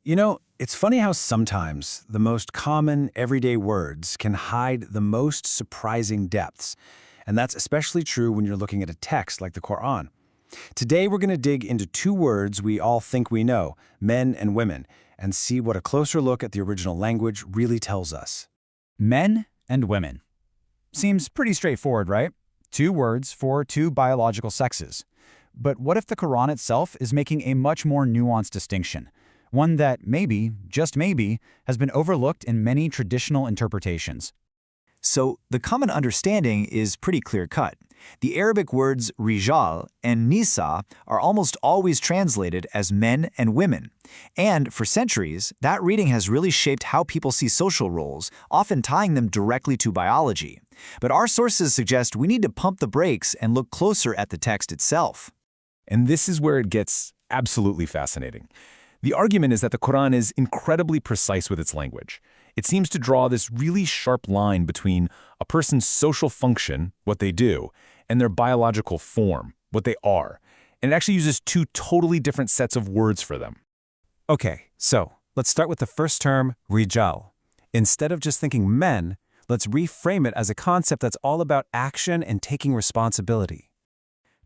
It's funny how sometimes the most common everyday words can hide the most surprising depths. And that's especially true when you're looking at a text like the Quran. Today, we're going to dig into two words we all think we know, men and women, and see what a closer look at the original language really tells us. Men and women. Seems pretty straightforward, right? Two words for two biological sexes. But what if the Quran itself is making a much more nuanced distinction? One that maybe, just maybe, has been overlooked in many traditional interpretations. So the common understanding is pretty clear-cut. The Arabic words Rijal and Nisa are almost always translated as men and women. And for centuries, that reading has really shaped how people see social roles, often tying them directly to biology. But our sources suggest we need to pump the brakes and look closer at the text itself. And this is where it gets absolutely fascinating. The argument is that the Quran is incredibly precise with its language. It seems to draw this really sharp line between a person's social function, what they do, and their biological form, what they are. And it actually uses two totally different sets of words for them. Okay, so let's start with the first term, Rijal. Instead of just thinking men, let's reframe it as a concept that's all about action and taking responsibility.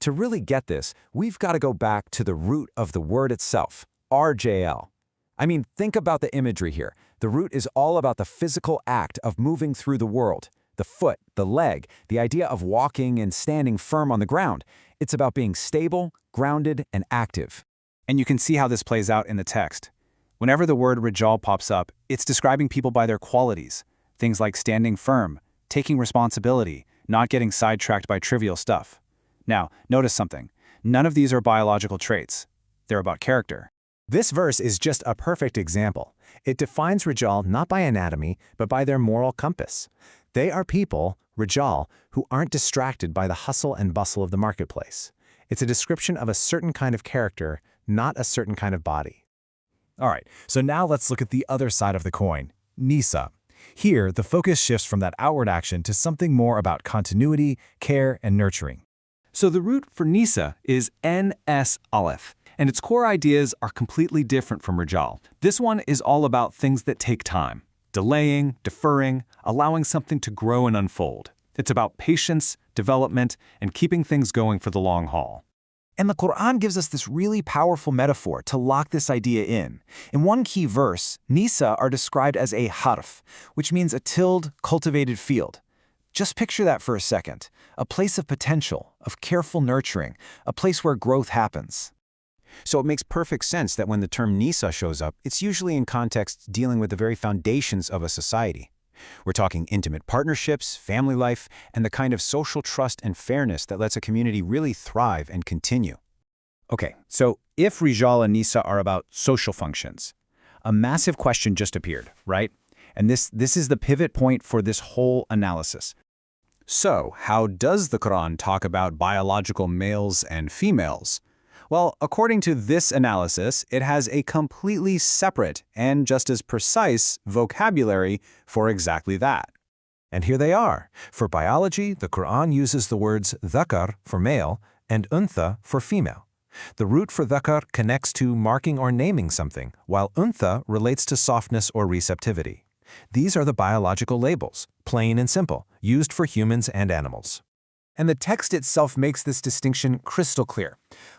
To really get this, we've got to go back to the root of the word itself, RJL. I mean, think about the imagery here. The root is all about the physical act of moving through the world. The foot, the leg, the idea of walking and standing firm on the ground. It's about being stable, grounded, and active. And you can see how this plays out in the text. Whenever the word Rijal pops up, it's describing people by their qualities. Things like standing firm, taking responsibility, not getting sidetracked by trivial stuff. Now, notice something. None of these are biological traits. They're about character. This verse is just a perfect example. It defines Rijal not by anatomy, but by their moral compass. They are people, Rijal, who aren't distracted by the hustle and bustle of the marketplace. It's a description of a certain kind of character, not a certain kind of body. All right, so now let's look at the other side of the coin, Nisa. Here, the focus shifts from that outward action to something more about continuity, care, and nurturing. So the root for Nisa is NS Aleph, and its core ideas are completely different from Rijal. This one is all about things that take time, delaying, deferring, allowing something to grow and unfold. It's about patience, development, and keeping things going for the long haul. And the Quran gives us this really powerful metaphor to lock this idea in. In one key verse, Nisa are described as a harf, which means a tilled, cultivated field. Just picture that for a second. A place of potential, of careful nurturing, a place where growth happens. So it makes perfect sense that when the term Nisa shows up, it's usually in contexts dealing with the very foundations of a society. We're talking intimate partnerships, family life, and the kind of social trust and fairness that lets a community really thrive and continue. Okay, so if Rijal and Nisa are about social functions, a massive question just appeared, right? And this is the pivot point for this whole analysis. So, how does the Quran talk about biological males and females? Well, according to this analysis, it has a completely separate and just as precise vocabulary for exactly that. And here they are. For biology, the Quran uses the words Dhakar for male and Untha for female. The root for Dhakar connects to marking or naming something, while Untha relates to softness or receptivity. These are the biological labels, plain and simple, used for humans and animals. And the text itself makes this distinction crystal clear.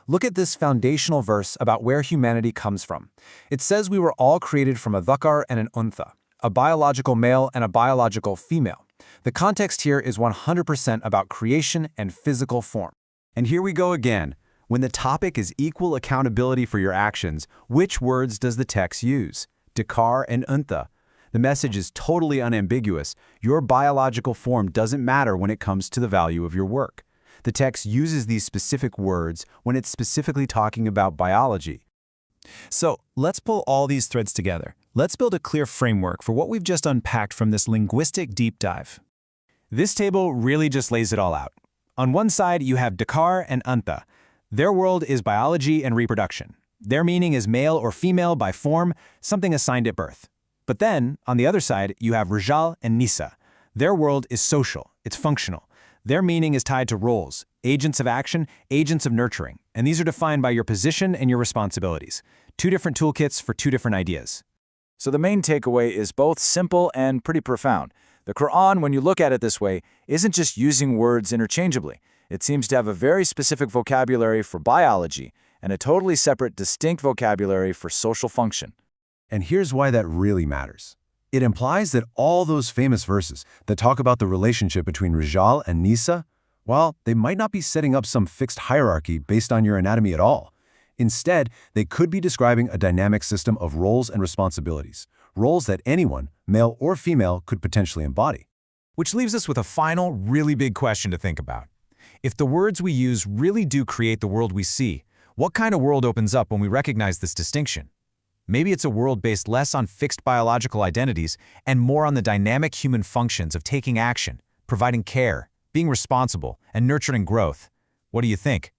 Look at this foundational verse about where humanity comes from. It says we were all created from a dhakar and an untha, a biological male and a biological female. The context here is 100% about creation and physical form. And here we go again. When the topic is equal accountability for your actions, which words does the text use? Dhakar and untha. The message is totally unambiguous. Your biological form doesn't matter when it comes to the value of your work. The text uses these specific words when it's specifically talking about biology. So let's pull all these threads together. Let's build a clear framework for what we've just unpacked from this linguistic deep dive. This table really just lays it all out. On one side, you have Dhakar and Untha. Their world is biology and reproduction. Their meaning is male or female by form, something assigned at birth. But then, on the other side, you have Rijal and Nisa. Their world is social, it's functional. Their meaning is tied to roles, agents of action, agents of nurturing, and these are defined by your position and your responsibilities. Two different toolkits for two different ideas. So the main takeaway is both simple and pretty profound. The Quran, when you look at it this way, isn't just using words interchangeably. It seems to have a very specific vocabulary for biology and a totally separate, distinct vocabulary for social function. And here's why that really matters. It implies that all those famous verses that talk about the relationship between Rijal and Nisa, well, they might not be setting up some fixed hierarchy based on your anatomy at all. Instead, they could be describing a dynamic system of roles and responsibilities, roles that anyone, male or female, could potentially embody. Which leaves us with a final, really big question to think about. If the words we use really do create the world we see, what kind of world opens up when we recognize this distinction? Maybe it's a world based less on fixed biological identities and more on the dynamic human functions of taking action, providing care, being responsible, and nurturing growth. What do you think?